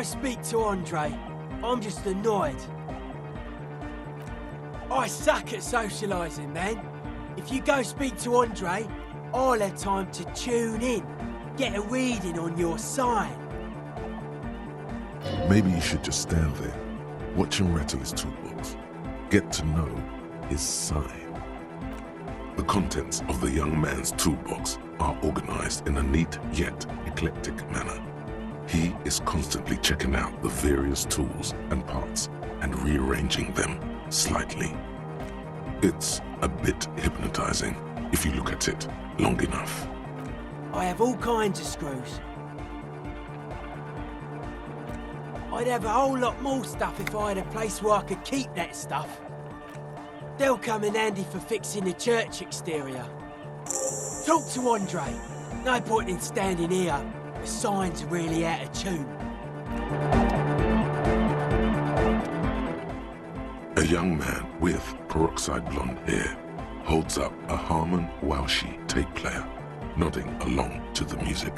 speak to Andre. I'm just annoyed. I suck at socialising, man. If you go speak to Andre, I'll have time to tune in, get a reading on your sign. Maybe you should just stand there, watch him rattle his toolbox, get to know his sign. The contents of the young man's toolbox are organized in a neat yet eclectic manner. He is constantly checking out the various tools and parts and rearranging them slightly. It's a bit hypnotizing if you look at it long enough. I have all kinds of screws. I'd have a whole lot more stuff if I had a place where I could keep that stuff. They'll come in handy for fixing the church exterior. Talk to Andre. No point in standing here. The sign's really out of tune. A young man with peroxide blonde hair holds up a Harman Walshy tape player, nodding along to the music.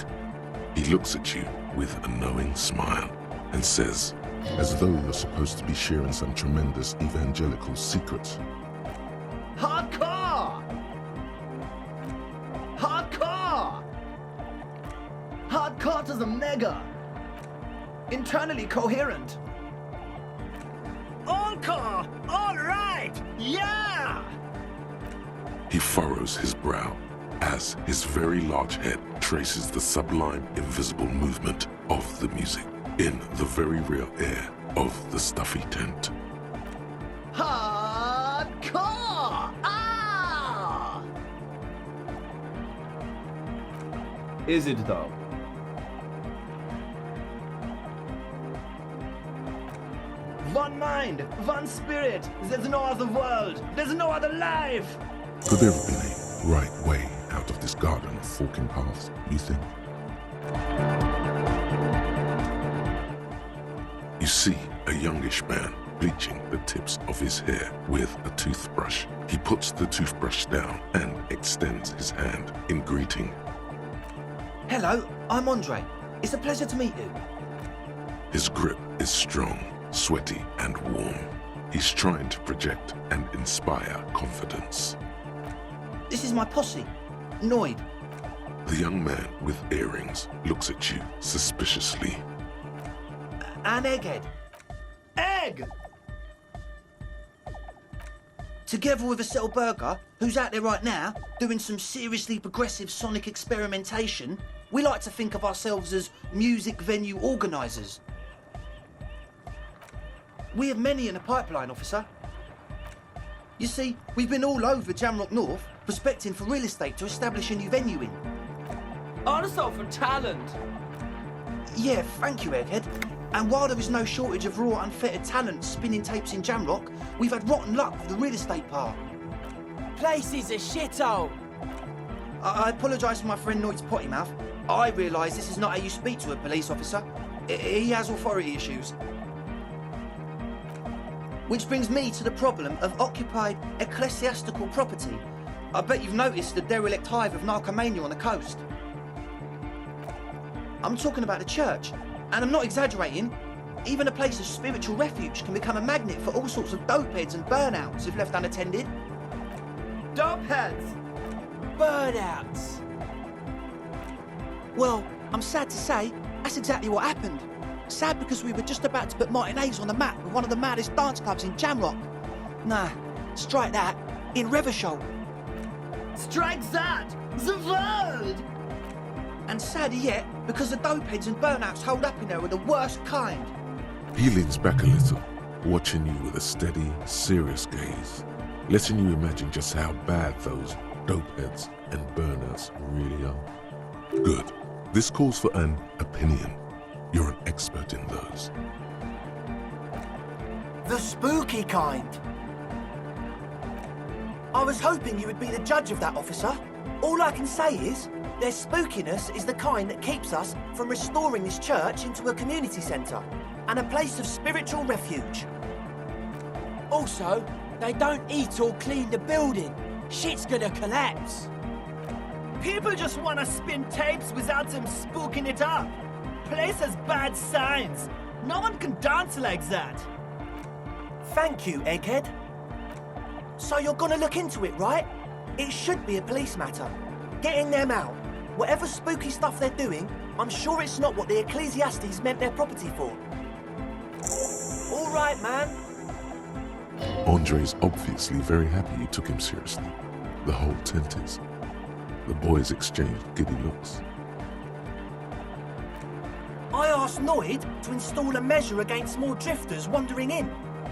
He looks at you with a knowing smile and says, as though you're supposed to be sharing some tremendous evangelical secrets, Hardcore! Hardcore! Hardcore to the mega! Internally coherent! Encore! All right! Yeah! he furrows his brow as his very large head traces the sublime invisible movement of the music in the very real air of the stuffy tent. Hardcore! Ah! Is it though? One mind, one spirit. There's no other world. There's no other life. Could there have been a right way out of this garden of forking paths, you think? You see a youngish man bleaching the tips of his hair with a toothbrush. He puts the toothbrush down and extends his hand in greeting. Hello, I'm Andre. It's a pleasure to meet you. His grip is strong, sweaty and warm. He's trying to project and inspire confidence. This is my posse, Noid. The young man with earrings looks at you suspiciously. And Egghead. Egg! Together with a Burger, who's out there right now, doing some seriously progressive sonic experimentation, we like to think of ourselves as music venue organisers. We have many in the pipeline, officer. You see, we've been all over Jamrock North, prospecting for real estate to establish a new venue in. Also for talent. Yeah, thank you, Egghead. And while there is no shortage of raw, unfettered talent spinning tapes in Jamrock, we've had rotten luck with the real estate part. Place is a shithole. I apologise for my friend Noid's potty mouth. I realise this is not how you speak to a police officer. He has authority issues. Which brings me to the problem of occupied ecclesiastical property. I bet you've noticed the derelict hive of narcomania on the coast. I'm talking about the church, and I'm not exaggerating. Even a place of spiritual refuge can become a magnet for all sorts of dopeheads and burnouts if left unattended. Dope heads! Burnouts. Well, I'm sad to say, that's exactly what happened. Sad because we were just about to put Martinez on the map with one of the maddest dance clubs in Jamrock. Nah, strike that, in Revachol. Strike that! The world! And sadder yet, because the dopeheads and burnouts holed up in there are the worst kind. He leans back a little, watching you with a steady, serious gaze, letting you imagine just how bad those dopeheads and burnouts really are. Good. This calls for an opinion. You're an expert in those. The spooky kind. I was hoping you would be the judge of that, officer. All I can say is, their spookiness is the kind that keeps us from restoring this church into a community centre and a place of spiritual refuge. Also, they don't eat or clean the building. Shit's gonna collapse. People just want to spin tapes without them spooking it up. Place has bad signs. No one can dance like that. Thank you, Egghead. So you're gonna look into it, right? It should be a police matter. Getting them out. Whatever spooky stuff they're doing, I'm sure it's not what the Ecclesiastes meant their property for. All right, man. Andre's obviously very happy you took him seriously. The whole tent is. The boys exchanged giddy looks. I asked Noid to install a measure against more drifters wandering in.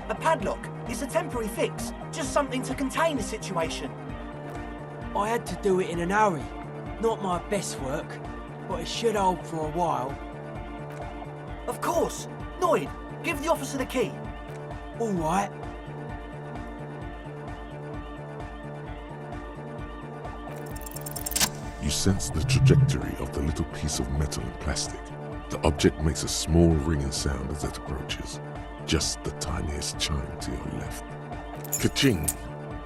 A padlock. It's a temporary fix. Just something to contain the situation. I had to do it in an hurry. Not my best work, but it should hold for a while. Of course. Noid, give the officer the key. All right. You sense the trajectory of the little piece of metal and plastic. The object makes a small ringing sound as it approaches. Just the tiniest chime to your left. Ka-ching!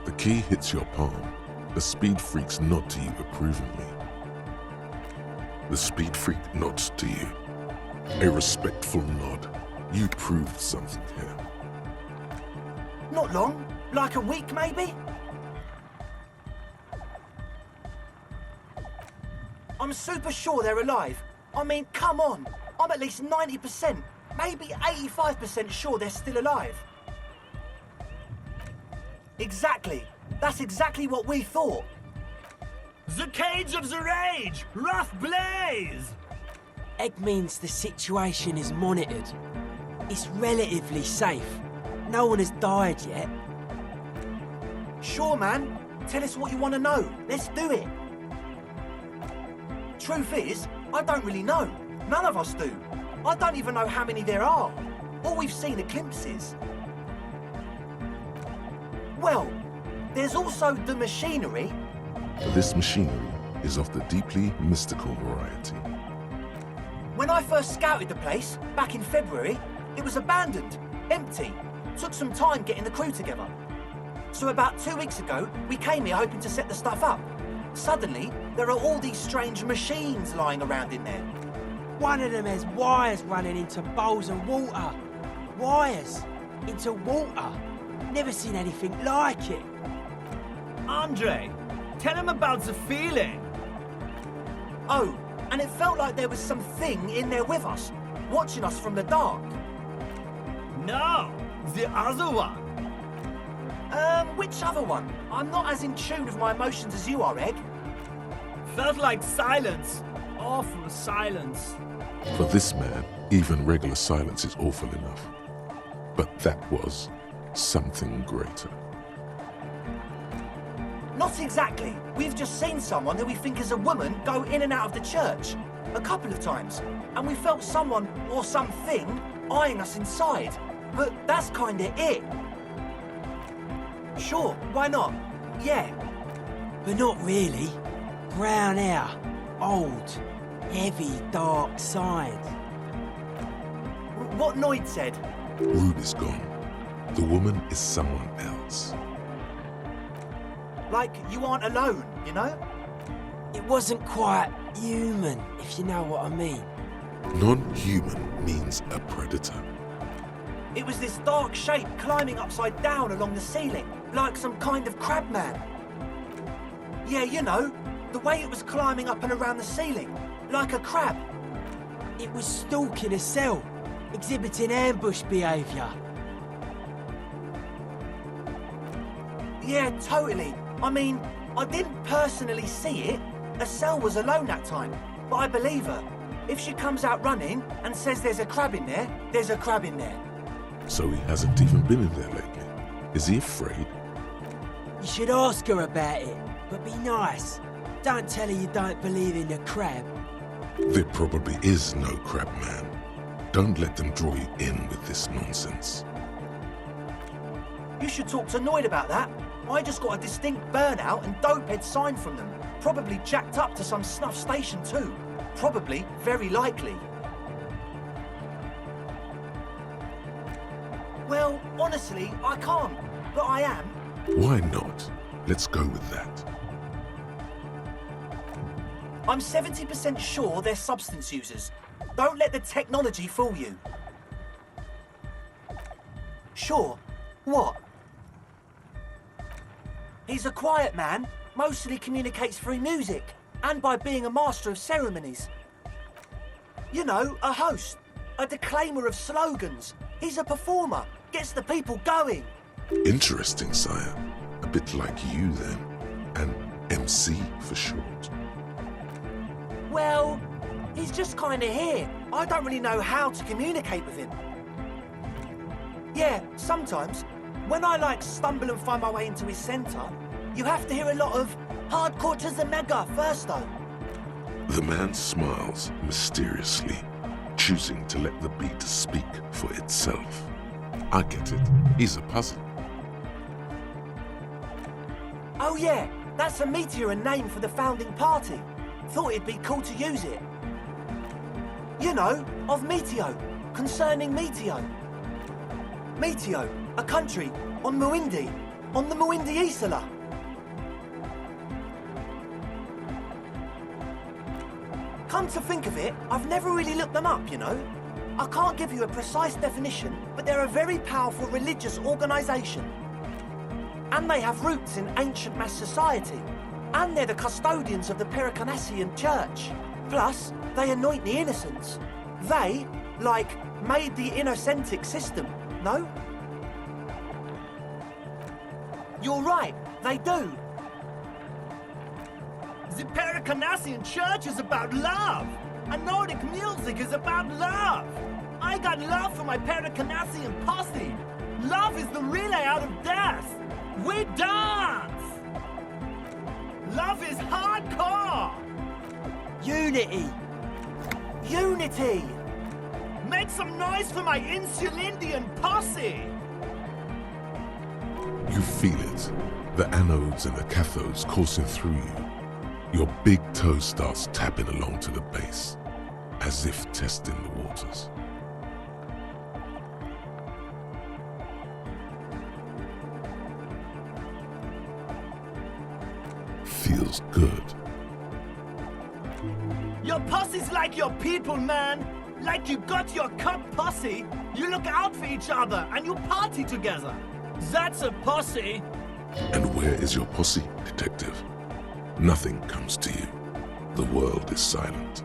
The key hits your palm. The speed freaks nod to you approvingly. The speed freak nods to you. A respectful nod. You proved something here. Not long. Like a week, maybe? I'm super sure they're alive. I mean, come on. I'm at least 90%, maybe 85% sure they're still alive. Exactly. That's exactly what we thought. The cage of the rage! Rough blaze! Egg means the situation is monitored. It's relatively safe. No one has died yet. Sure, man. Tell us what you want to know. Let's do it. Truth is, I don't really know. None of us do. I don't even know how many there are. All we've seen are glimpses. Well, there's also the machinery. This machinery is of the deeply mystical variety. When I first scouted the place, back in February, it was abandoned, empty. Took some time getting the crew together. So about 2 weeks ago, we came here hoping to set the stuff up. Suddenly, there are all these strange machines lying around in there. One of them has wires running into bowls of water. Wires into water. Never seen anything like it. Andre, tell him about the feeling. Oh, and it felt like there was something in there with us, watching us from the dark. No, the other one. Which other one? I'm not as in tune with my emotions as you are, Egg. Felt like silence. Awful silence. For this man, even regular silence is awful enough. But that was something greater. Not exactly. We've just seen someone who we think is a woman go in and out of the church. A couple of times. And we felt someone, or something, eyeing us inside. But that's kinda it. Sure, why not? Yeah. But not really. Brown hair. Old. Heavy, dark side. What Noid said. Rude is gone. The woman is someone else. Like, you aren't alone, you know? It wasn't quite human, if you know what I mean. Non-human means a predator. It was this dark shape climbing upside down along the ceiling, like some kind of crabman. Yeah, you know, the way it was climbing up and around the ceiling, like a crab. It was stalking a cell, exhibiting ambush behaviour. Yeah, totally. I mean, I didn't personally see it. Estelle was alone that time, but I believe her. If she comes out running and says there's a crab in there, there's a crab in there. So he hasn't even been in there lately. Is he afraid? You should ask her about it, but be nice. Don't tell her you don't believe in the crab. There probably is no crab man. Don't let them draw you in with this nonsense. You should talk to Noid about that. I just got a distinct burnout and dopehead sign from them. Probably jacked up to some snuff station too. Probably, very likely. Well, honestly, I can't. But I am. Why not? Let's go with that. I'm 70% sure they're substance users. Don't let the technology fool you. Sure. What? He's a quiet man, mostly communicates through music, and by being a master of ceremonies. You know, a host, a declaimer of slogans. He's a performer, gets the people going. Interesting, sire. A bit like you, then. An MC for short. Well, he's just kind of here. I don't really know how to communicate with him. Yeah, sometimes, when I stumble and find my way into his centre, you have to hear a lot of hardcore to the mega first though. The man smiles mysteriously, choosing to let the beat speak for itself. I get it. He's a puzzle. Oh yeah, that's a meteor and name for the founding party. Thought it'd be cool to use it. You know, of Meteo, concerning Meteo. Meteo, a country on Muindi, on the Muindi Isla. Come to think of it, I've never really looked them up, you know. I can't give you a precise definition, but they're a very powerful religious organisation. And they have roots in ancient mass society. And they're the custodians of the Pericanassian Church. Plus, they anoint the innocents. They, made the innocentic system, no? You're right, they do. The Pericanassian Church is about love, and Nordic music is about love. I got love for my Pericanassian posse. Love is the relay out of death. We dance! Love is hardcore! Unity! Unity! Make some noise for my Insulindian posse! You feel it. The anodes and the cathodes coursing through you. Your big toe starts tapping along to the base, as if testing the waters. Feels good. Your posse's like your people, man! Like you got your cup posse, you look out for each other and you party together. That's a posse! And where is your posse, detective? Nothing comes to you. The world is silent.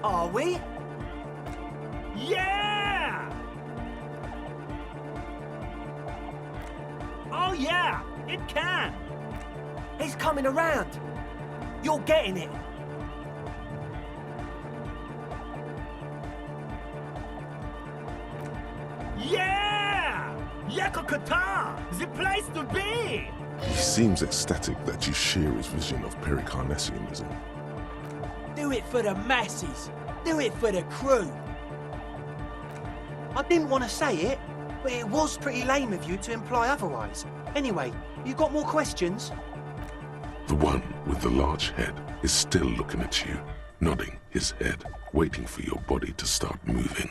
Are we? Yeah! Oh yeah, it can! He's coming around. You're getting it. Yeah! Yakokata! The place to be! He seems ecstatic that you share his vision of Pericarnassianism. Do it for the masses. Do it for the crew. I didn't want to say it, but it was pretty lame of you to imply otherwise. Anyway, you got more questions? The one with the large head is still looking at you, nodding his head, waiting for your body to start moving.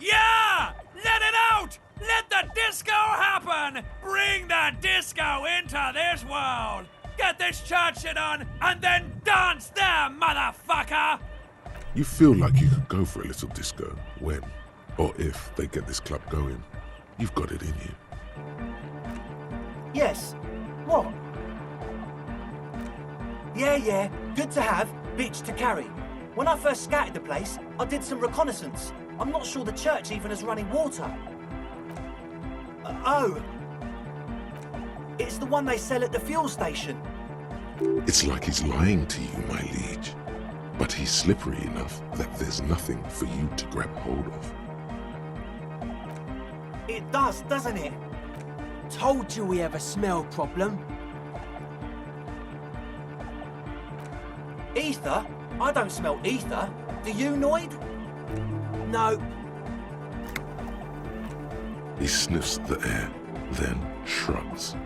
Yeah! Let it out! Let the disco happen! Bring the disco into this world! Get this church shit on, and then dance there, motherfucker! You feel like you could go for a little disco when, or if, they get this club going. You've got it in you. Yes. What? Yeah, good to have, bitch to carry. When I first scouted the place, I did some reconnaissance. I'm not sure the church even has running water. Oh. It's the one they sell at the fuel station. It's like he's lying to you, my liege. But he's slippery enough that there's nothing for you to grab hold of. It does, doesn't it? Told you we have a smell problem. Ether? I don't smell ether. Do you, Noid? No. He sniffs the air, then shrugs.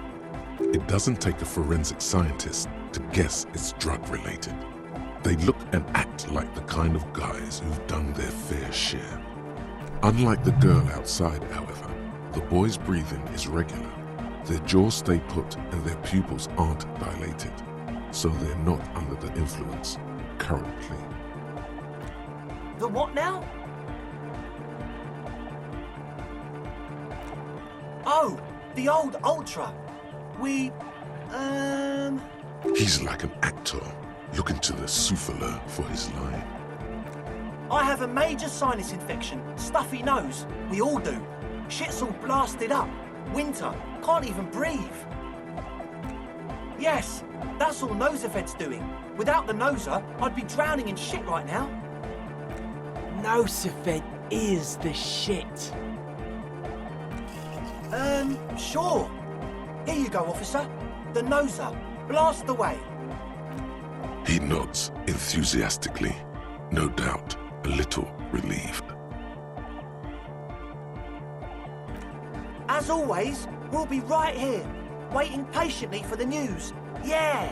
It doesn't take a forensic scientist to guess it's drug-related. They look and act like the kind of guys who've done their fair share. Unlike the girl outside, however, the boy's breathing is regular. Their jaws stay put and their pupils aren't dilated, so they're not under the influence currently. The what now? Oh, the old Ultra. He's like an actor looking to the souffleur for his line. I have a major sinus infection, stuffy nose. We all do. Shit's all blasted up. Winter, can't even breathe. Yes, that's all Nosafed's doing. Without the Noser, I'd be drowning in shit right now. Nosafed is the shit. Sure. Here you go, officer. The Noser. Blast away. He nods enthusiastically, no doubt a little relieved. As always, we'll be right here, waiting patiently for the news. Yeah!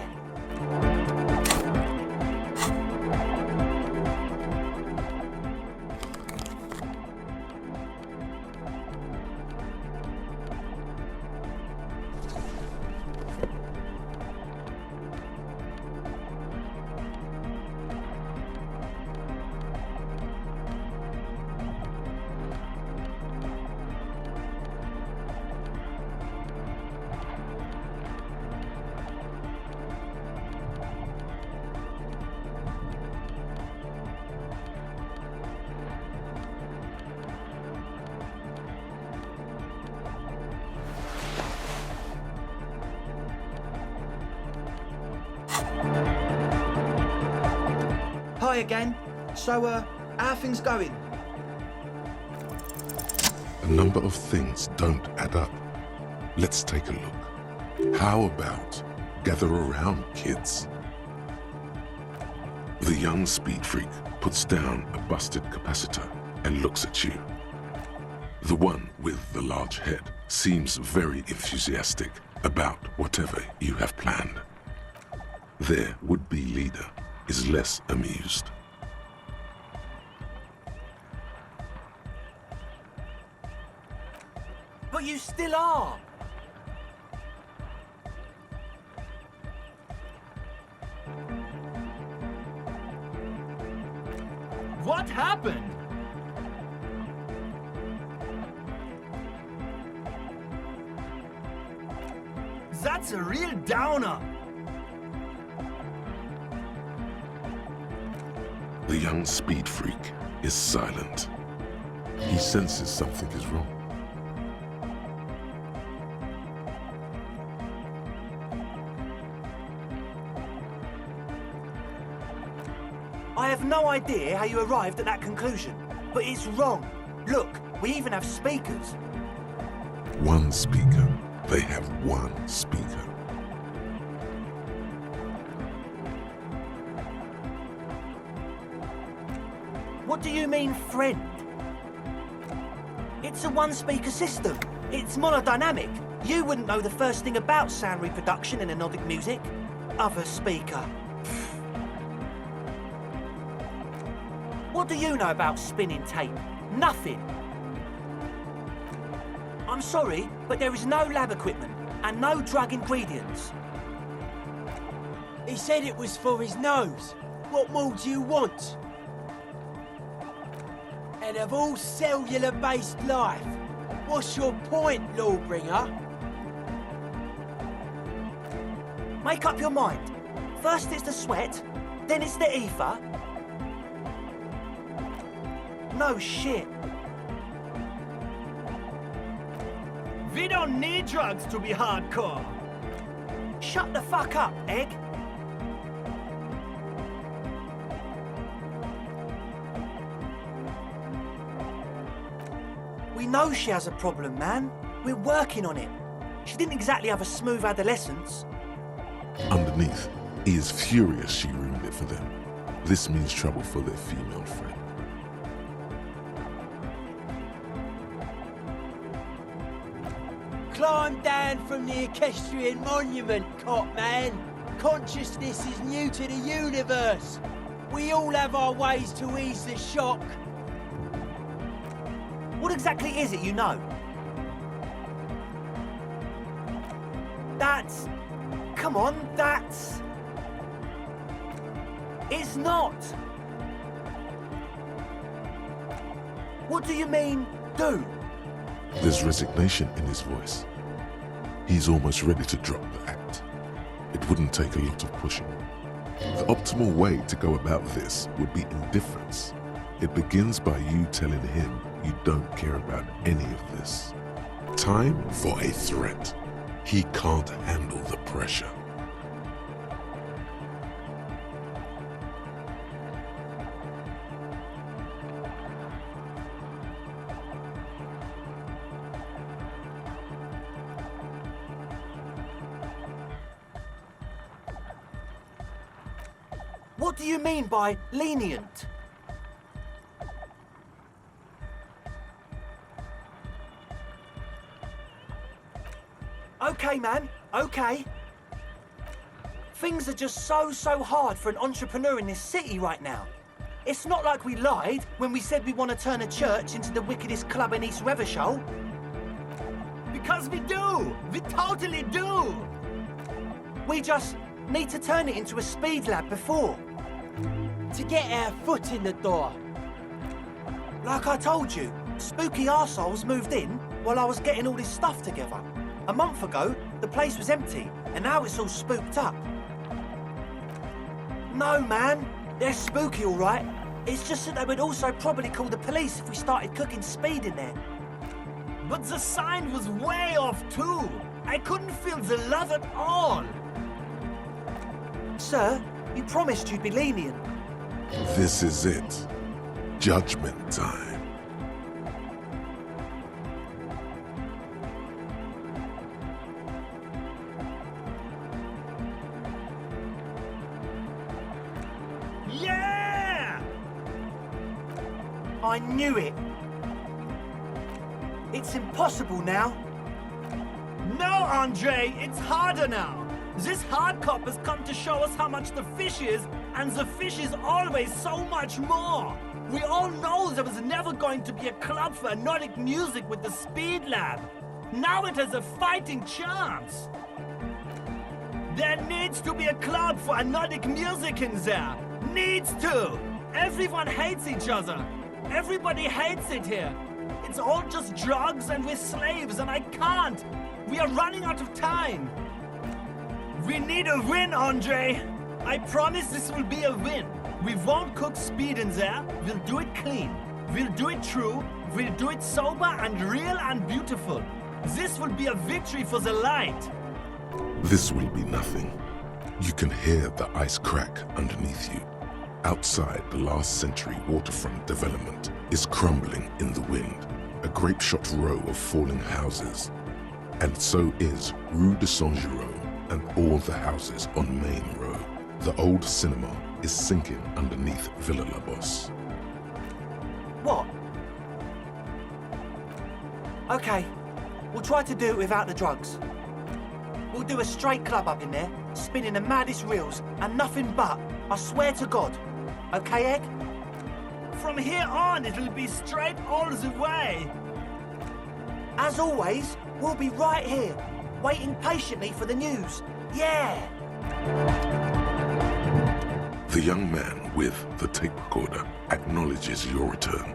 Hi again. So, how are things going? A number of things don't add up. Let's take a look. How about gather around, kids? The young speed freak puts down a busted capacitor and looks at you. The one with the large head seems very enthusiastic about whatever you have planned. Their would-be leader is less amused. But you still are! What happened? That's a real downer. The young speed freak is silent. He senses something is wrong. I have no idea how you arrived at that conclusion, but it's wrong. Look, we even have speakers. One speaker. They have one speaker. What do you mean, friend? It's a one-speaker system. It's monodynamic. You wouldn't know the first thing about sound reproduction in anodic music. Other speaker. What do you know about spinning tape? Nothing. I'm sorry, but there is no lab equipment and no drug ingredients. He said it was for his nose. What more do you want? And of all cellular-based life, what's your point, Lawbringer? Make up your mind. First it's the sweat, then it's the ether. No shit. We don't need drugs to be hardcore. Shut the fuck up, Egg. We know she has a problem, man. We're working on it. She didn't exactly have a smooth adolescence. Underneath, he is furious she ruined it for them. This means trouble for their female friend. Climb down from the equestrian monument, cop man. Consciousness is new to the universe. We all have our ways to ease the shock. What exactly is it you know? That's... Come on, that's... It's not. What do you mean, do? There's resignation in his voice. He's almost ready to drop the act. It wouldn't take a lot of pushing. The optimal way to go about this would be indifference. It begins by you telling him you don't care about any of this. Time for a threat. He can't handle the pressure. What do you mean by lenient? Okay, man, okay. Things are just so hard for an entrepreneur in this city right now. It's not like we lied when we said we want to turn a church into the wickedest club in East Revershall. Because we do! We totally do! We just need to turn it into a speed lab before. To get our foot in the door. Like I told you, spooky arseholes moved in while I was getting all this stuff together. A month ago, the place was empty, and now it's all spooked up. No, man, they're spooky all right. It's just that they would also probably call the police if we started cooking speed in there. But the sign was way off too. I couldn't feel the love at all. Sir, you promised you'd be lenient. This is it. Judgment time. Yeah! I knew it. It's impossible now. No, Andre, it's harder now. This hard cop has come to show us how much the fish is, and the fish is always so much more. We all know there was never going to be a club for Nordic music with the Speed Lab. Now it has a fighting chance. There needs to be a club for Nordic music in there. Needs to. Everyone hates each other. Everybody hates it here. It's all just drugs and we're slaves and I can't. We are running out of time. We need a win, Andre. I promise this will be a win. We won't cook speed in there. We'll do it clean. We'll do it true. We'll do it sober and real and beautiful. This will be a victory for the light. This will be nothing. You can hear the ice crack underneath you. Outside, the last century waterfront development is crumbling in the wind. A grape-shot row of falling houses. And so is Rue de Saint-Jérôme and all the houses on Main Row. The old cinema is sinking underneath Villa La Bosse. What? Okay, we'll try to do it without the drugs. We'll do a straight club up in there, spinning the maddest reels, and nothing but, I swear to God. Okay, Egg? From here on, it'll be straight all the way. As always, we'll be right here, waiting patiently for the news. Yeah! The young man with the tape recorder acknowledges your return.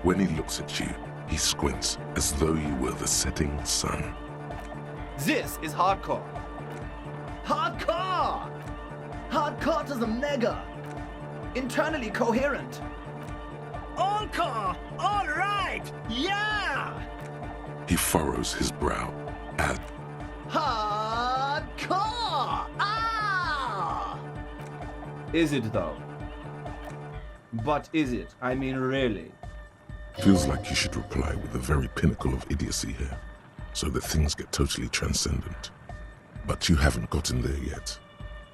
When he looks at you, he squints as though you were the setting sun. This is hardcore. Hardcore! Hardcore to the mega. Internally coherent. All car, all right, yeah! He furrows his brow as Hardcore! Ah! Is it though? But is it? I mean, really? feels like you should reply with the very pinnacle of idiocy here, so that things get totally transcendent. But you haven't gotten there yet,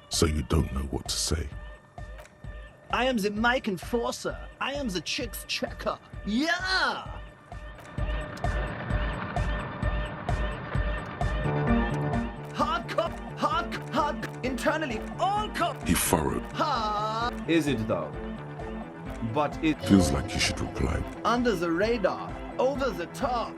so you don't know what to say. I am the mic enforcer. I am the chick's checker. Yeah! Hard, internally, all cop. He furrowed. Is it though? But it Feels like you should reply. under the radar, over the top.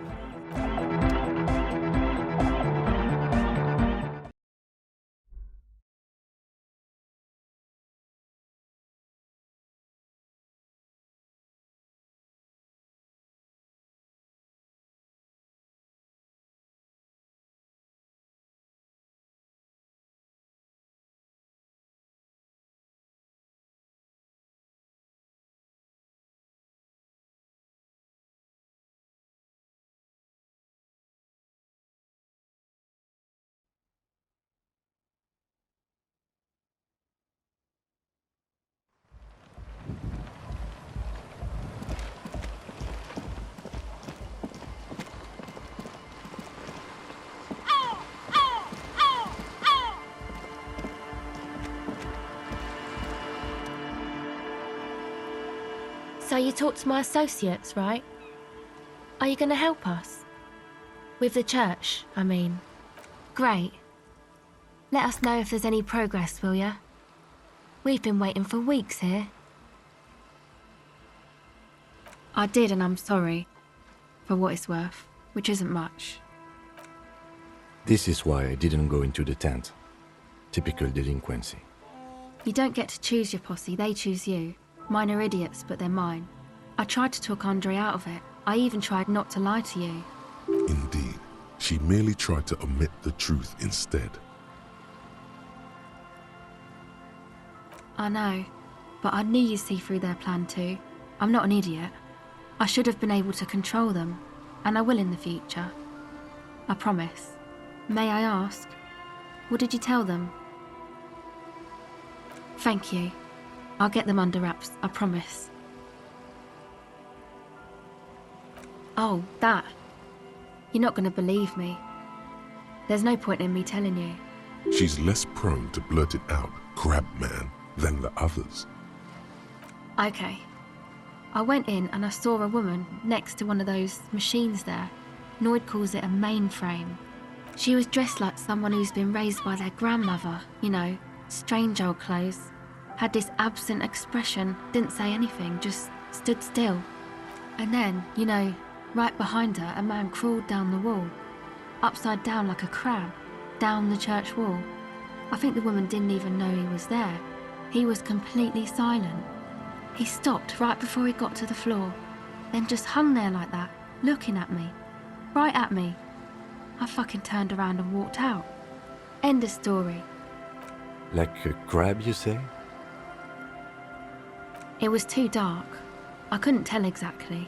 So you talked to my associates, right? Are you going to help us? With the church, I mean. Great. Let us know if there's any progress, will ya? We've been waiting for weeks here. I did, and I'm sorry. For what it's worth, which isn't much. This is why I didn't go into the tent. Typical delinquency. You don't get to choose your posse, they choose you. Mine are idiots, but they're mine. I tried to talk Andre out of it. I even tried not to lie to you. Indeed, she merely tried to omit the truth instead. I know, but I knew you'd see through their plan too. I'm not an idiot. I should have been able to control them, and I will in the future. I promise. May I ask, what did you tell them? Thank you. I'll get them under wraps, I promise. Oh, that. You're not going to believe me. There's no point in me telling you. She's less prone to blurt it out, crab man, than the others. Okay. I went in and I saw a woman next to one of those machines there. Noid calls it a mainframe. She was dressed like someone who's been raised by their grandmother, you know, strange old clothes. Had this absent expression, didn't say anything, just stood still. And then, you know, right behind her, a man crawled down the wall, upside down like a crab, down the church wall. I think the woman didn't even know he was there. He was completely silent. He stopped right before he got to the floor, then just hung there like that, looking at me. Right at me. I fucking turned around and walked out. End of story. Like a crab, you say? It was too dark. I couldn't tell exactly.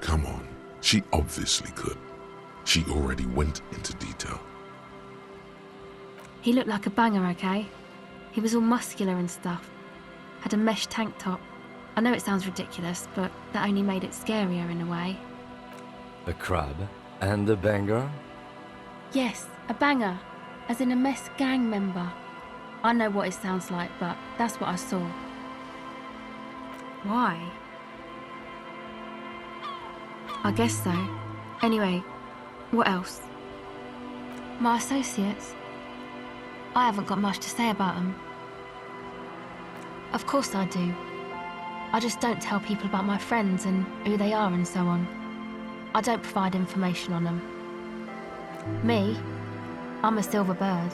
Come on, she obviously could. She already went into detail. He looked like a banger, okay? He was all muscular and stuff. Had a mesh tank top. I know it sounds ridiculous, but that only made it scarier in a way. A crab and a banger? Yes, a banger. As in a mess gang member. I know what it sounds like, but that's what I saw. Why? I guess so. Anyway, what else? My associates? I haven't got much to say about them. Of course I do. I just don't tell people about my friends and who they are and so on. I don't provide information on them. Me? I'm a silver bird.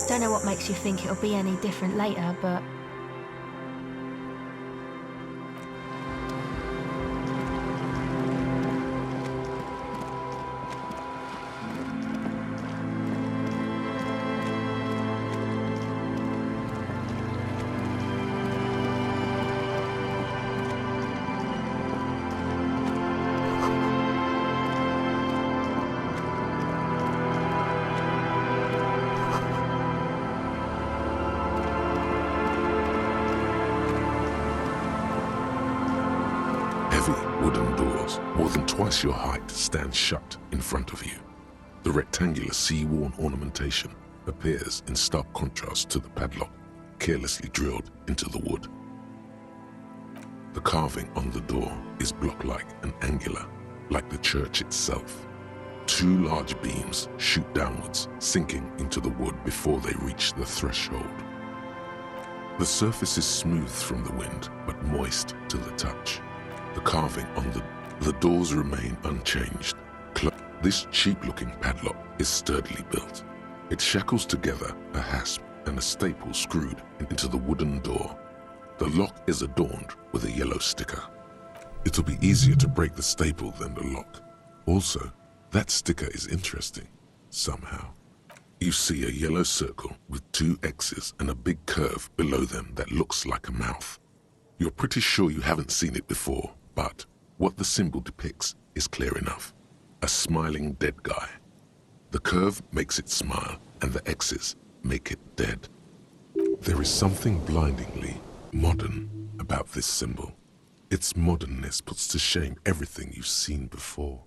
Don't know what makes you think it'll be any different later, but... Wooden doors, more than twice your height, stand shut in front of you. The rectangular sea-worn ornamentation appears in stark contrast to the padlock, carelessly drilled into the wood. The carving on the door is block-like and angular, like the church itself. Two large beams shoot downwards, sinking into the wood before they reach the threshold. The surface is smooth from the wind, but moist to the touch. The carving on the doors remain unchanged. This cheap-looking padlock is sturdily built. It shackles together a hasp and a staple screwed into the wooden door. The lock is adorned with a yellow sticker. It'll be easier to break the staple than the lock. Also, that sticker is interesting, somehow. You see a yellow circle with two X's and a big curve below them that looks like a mouth. You're pretty sure you haven't seen it before, but what the symbol depicts is clear enough. A smiling dead guy. The curve makes it smile, and the X's make it dead. There is something blindingly modern about this symbol. Its modernness puts to shame everything you've seen before.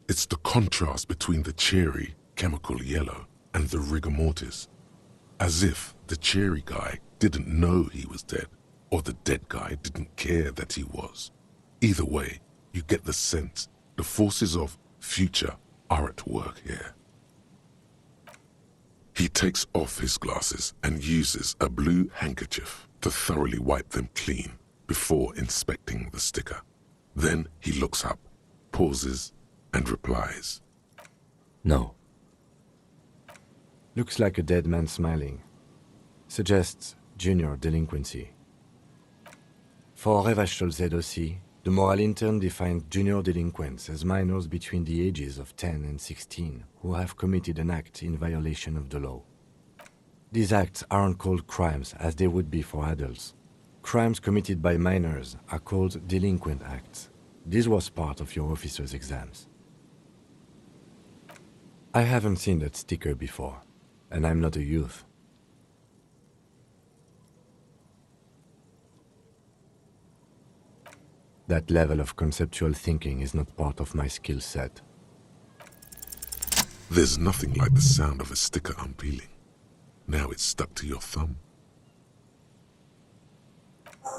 It's the contrast between the cheery, chemical yellow and the rigor mortis. As if the cheery guy didn't know he was dead, or the dead guy didn't care that he was. Either way, you get the sense the forces of future are at work here. He takes off his glasses and uses a blue handkerchief to thoroughly wipe them clean before inspecting the sticker. Then he looks up, pauses, and replies. No. Looks like a dead man smiling. Suggests junior delinquency. For Revachol dossier, the moral intern defined junior delinquents as minors between the ages of 10 and 16 who have committed an act in violation of the law. These acts aren't called crimes as they would be for adults. Crimes committed by minors are called delinquent acts. This was part of your officer's exams. I haven't seen that sticker before, and I'm not a youth. That level of conceptual thinking is not part of my skill set. There's nothing like the sound of a sticker unpeeling. Now it's stuck to your thumb.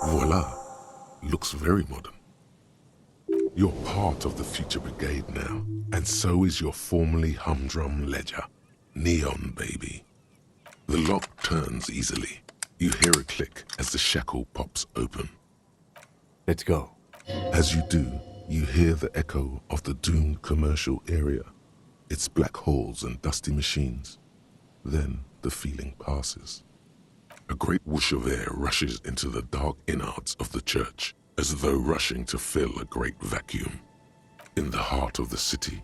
Voila! Looks very modern. You're part of the future brigade now, and so is your formerly humdrum ledger. Neon, baby. The lock turns easily. You hear a click as the shackle pops open. Let's go. As you do, you hear the echo of the doomed commercial area. Its black holes and dusty machines. Then the feeling passes. A great whoosh of air rushes into the dark innards of the church, as though rushing to fill a great vacuum. In the heart of the city,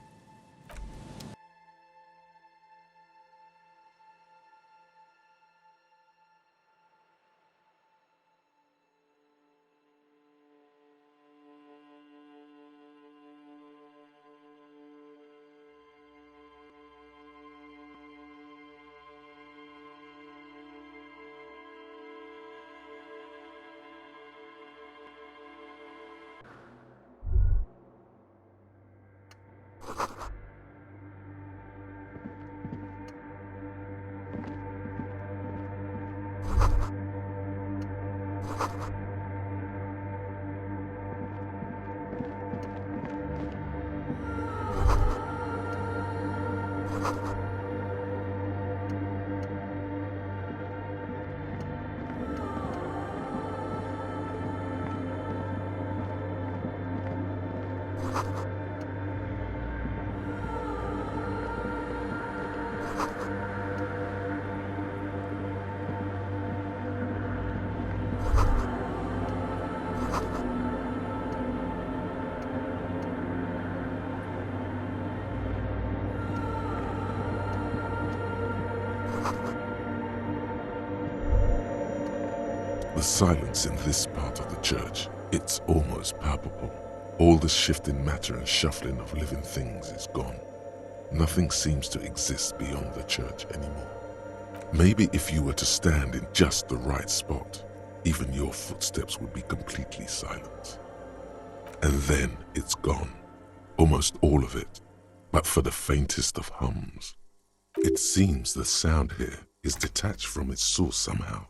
the silence in this part of the church, it's almost palpable. All the shifting matter and shuffling of living things is gone. Nothing seems to exist beyond the church anymore. Maybe if you were to stand in just the right spot, even your footsteps would be completely silent. And then it's gone. Almost all of it, but for the faintest of hums. It seems the sound here is detached from its source somehow,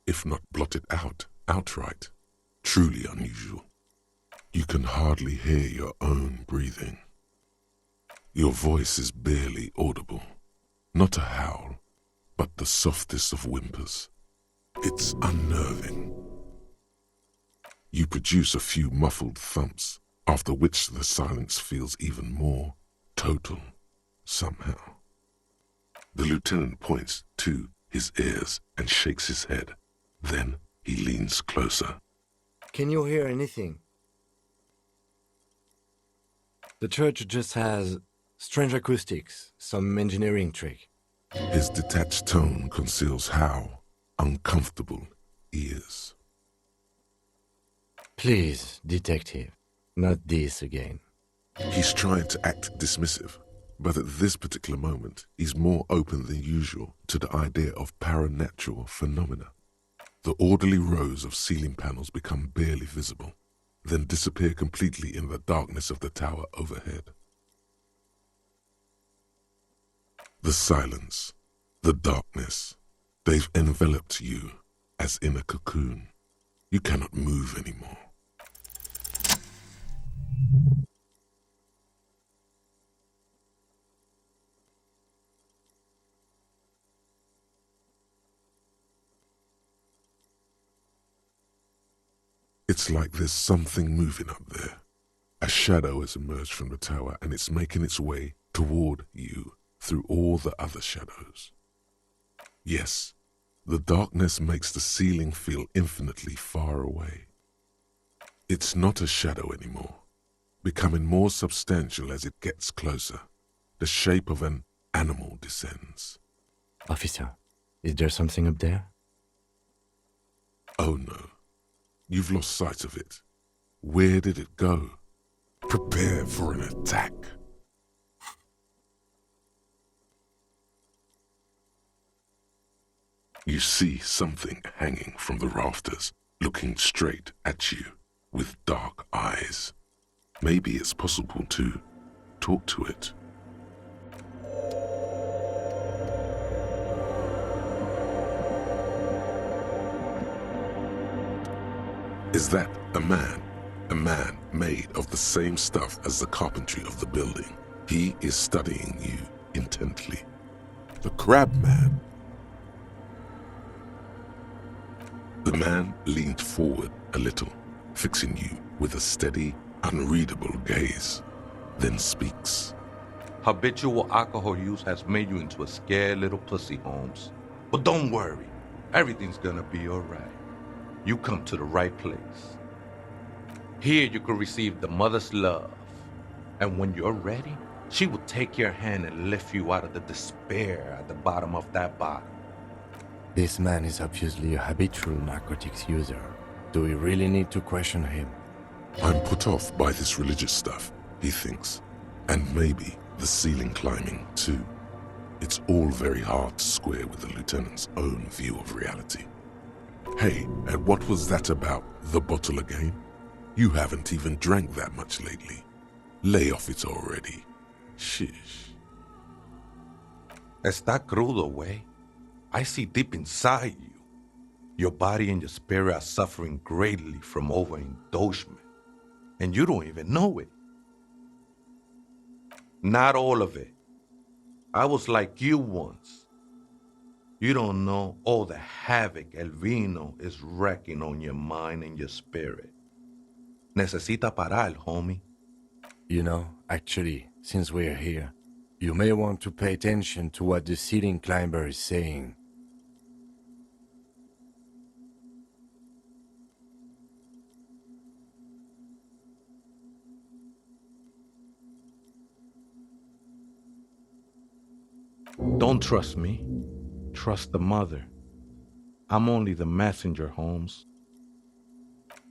if not blotted out outright. Truly unusual. You can hardly hear your own breathing. Your voice is barely audible. Not a howl, but the softest of whimpers. It's unnerving. You produce a few muffled thumps, after which the silence feels even more total, somehow. The lieutenant points to his ears and shakes his head. Then he leans closer. Can you hear anything? The church just has strange acoustics, some engineering trick. His detached tone conceals how uncomfortable he is. Please, detective, not this again. He's trying to act dismissive, but at this particular moment, he's more open than usual to the idea of paranatural phenomena. The orderly rows of ceiling panels become barely visible, then disappear completely in the darkness of the tower overhead. The silence, the darkness, they've enveloped you as in a cocoon. You cannot move anymore. It's like there's something moving up there. A shadow has emerged from the tower and it's making its way toward you through all the other shadows. Yes, the darkness makes the ceiling feel infinitely far away. It's not a shadow anymore, becoming more substantial as it gets closer. The shape of an animal descends. Officer, is there something up there? Oh no, you've lost sight of it. Where did it go? Prepare for an attack. You see something hanging from the rafters, looking straight at you with dark eyes. Maybe it's possible to talk to it. Is that a man? A man made of the same stuff as the carpentry of the building. He is studying you intently. The crab man. The man leaned forward a little, fixing you with a steady, unreadable gaze, then speaks. Habitual alcohol use has made you into a scared little pussy, Holmes. But don't worry, everything's gonna be alright. You come to the right place. Here you can receive the mother's love. And when you're ready, she will take your hand and lift you out of the despair at the bottom of that bottle. This man is obviously a habitual narcotics user. Do we really need to question him? I'm put off by this religious stuff, he thinks. And maybe the ceiling climbing, too. It's all very hard to square with the lieutenant's own view of reality. Hey, and what was that about the bottle again? You haven't even drank that much lately. Lay off it already. Shish. Está crudo, way. I see deep inside you. Your body and your spirit are suffering greatly from overindulgence. And you don't even know it. Not all of it. I was like you once. You don't know all the havoc El Vino is wrecking on your mind and your spirit. Necesita parar, homie. You know, actually, since we're here, you may want to pay attention to what the ceiling climber is saying. Don't trust me. Trust the mother. I'm only the messenger, Holmes.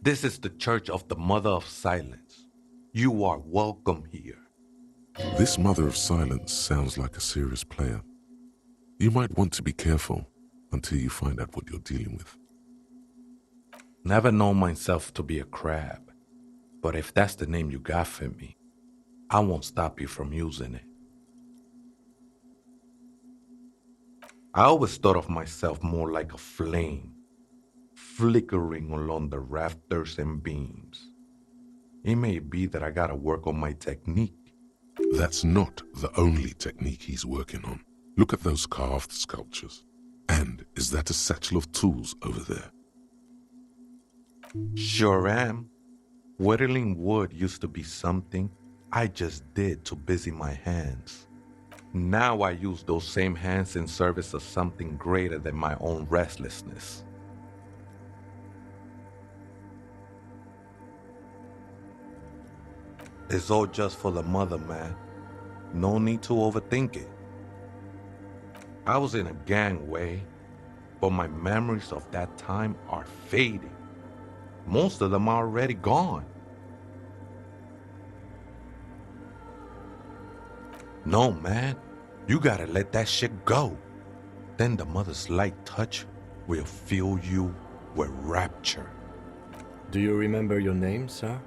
This is the Church of the Mother of Silence. You are welcome here. This Mother of Silence sounds like a serious player. You might want to be careful until you find out what you're dealing with. Never known myself to be a crab, but if that's the name you got for me, I won't stop you from using it. I always thought of myself more like a flame, flickering along the rafters and beams. It may be that I gotta work on my technique. That's not the only technique he's working on. Look at those carved sculptures. And is that a satchel of tools over there? Sure am. Whittling wood used to be something I just did to busy my hands. Now I use those same hands in service of something greater than my own restlessness. It's all just for the mother, man. No need to overthink it. I was in a gangway, but my memories of that time are fading. Most of them are already gone. No, man. You gotta let that shit go. Then the mother's light touch will fill you with rapture. Do you remember your name, sir?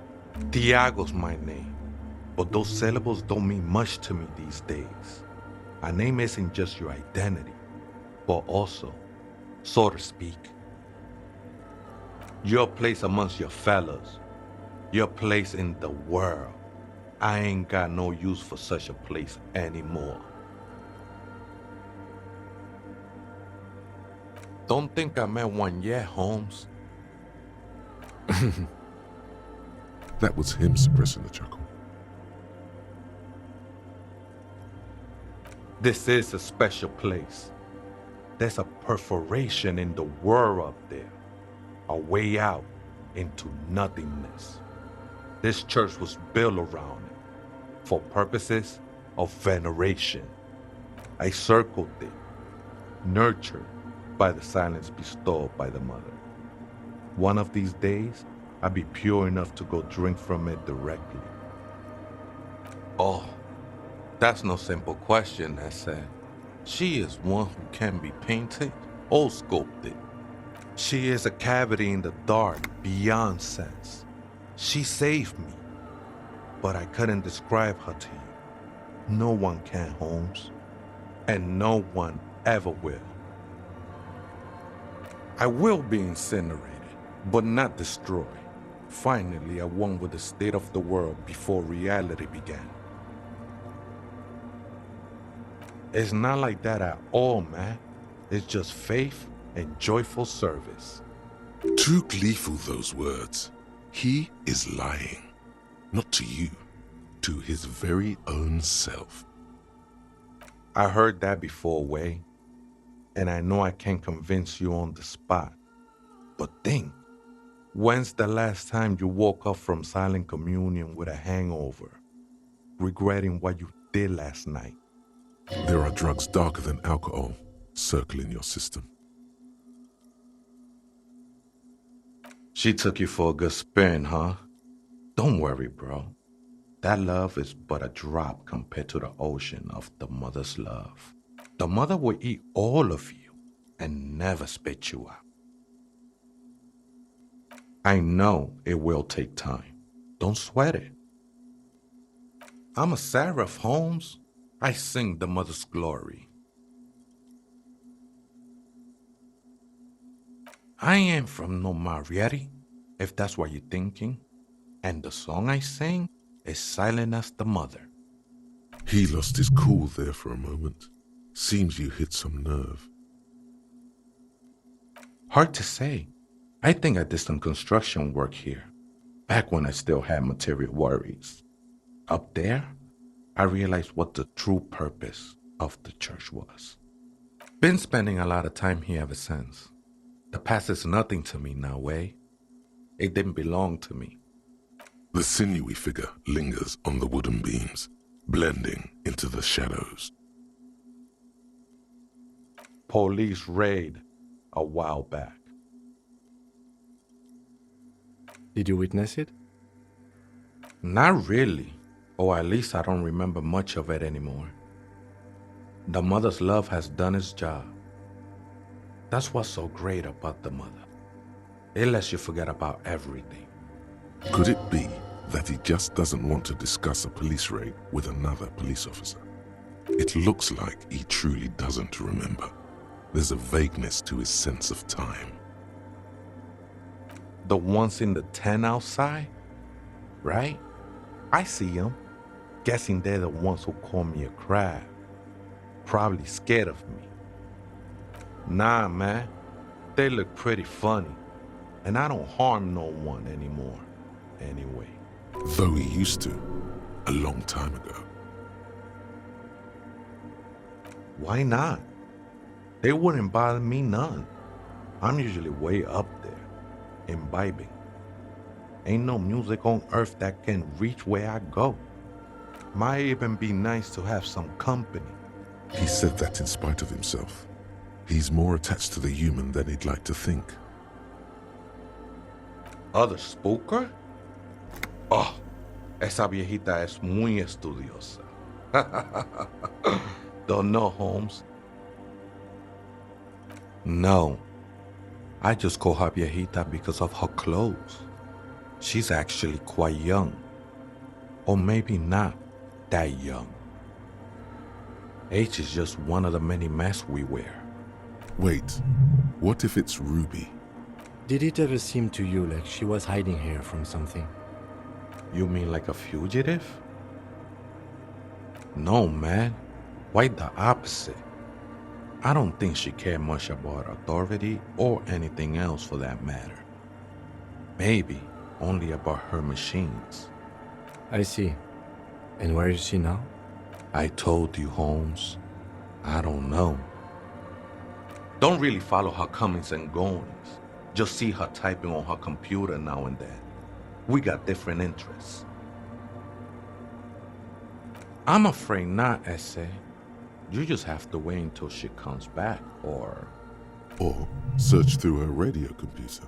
Tiago's my name, but those syllables don't mean much to me these days. A name isn't just your identity, but also, so to speak, Your place amongst your fellas. Your place in the world. I ain't got no use for such a place anymore. Don't think I met one yet, Holmes. That was him suppressing the chuckle. This is a special place. There's a perforation in the world up there. A way out into nothingness. This church was built around it for purposes of veneration. I circled it, nurtured by the silence bestowed by the mother. One of these days, I'll be pure enough to go drink from it directly. Oh, that's no simple question, I said. She is one who can be painted or sculpted. She is a cavity in the dark beyond sense. She saved me, but I couldn't describe her to you. No one can, Holmes, and no one ever will. I will be incinerated, but not destroyed. Finally, I won with the state of the world before reality began. It's not like that at all, man. It's just faith and joyful service. Too gleeful, those words. He is lying. Not to you, to his very own self. I heard that before, Way, and I know I can't convince you on the spot. But think, when's the last time you woke up from silent communion with a hangover, regretting what you did last night? There are drugs darker than alcohol circling your system. She took you for a good spin, huh? Don't worry, bro. That love is but a drop compared to the ocean of the mother's love. The mother will eat all of you and never spit you out. I know it will take time. Don't sweat it. I'm a seraph, Holmes. I sing the mother's glory. I ain't from no Marietti, if that's what you're thinking. And the song I sing is silent as the mother. He lost his cool there for a moment. Seems you hit some nerve. Hard to say. I think I did some construction work here, back when I still had material worries. Up there, I realized what the true purpose of the church was. Been spending a lot of time here ever since. The past is nothing to me now, Way. It didn't belong to me. The sinewy figure lingers on the wooden beams, blending into the shadows. Police raid a while back. Did you witness it? Not really, or at least I don't remember much of it anymore. The mother's love has done its job. That's what's so great about the mother. It lets you forget about everything. Could it be that he just doesn't want to discuss a police raid with another police officer? It looks like he truly doesn't remember. There's a vagueness to his sense of time. The ones in the tent outside, right? I see them. Guessing they're the ones who call me a crab. Probably scared of me. Nah, man. They look pretty funny. And I don't harm no one anymore. Anyway. Though he used to, a long time ago. Why not? They wouldn't bother me none. I'm usually way up there, imbibing. Ain't no music on earth that can reach where I go. Might even be nice to have some company. He said that in spite of himself. He's more attached to the human than he'd like to think. ¿Other spooker? Oh, esa viejita es muy estudiosa. Don't know, Holmes. No, I just call her viejita because of her clothes. She's actually quite young. Or maybe not that young. Age is just one of the many masks we wear. Wait, what if it's Ruby? Did it ever seem to you like she was hiding here from something? You mean like a fugitive? No, man. Quite the opposite. I don't think she cared much about authority or anything else for that matter. Maybe only about her machines. I see. And where is she now? I told you, Holmes. I don't know. Don't really follow her comings and goings. Just see her typing on her computer now and then. We got different interests. I'm afraid not, Essay. You just have to wait until she comes back, or search through her radio computer.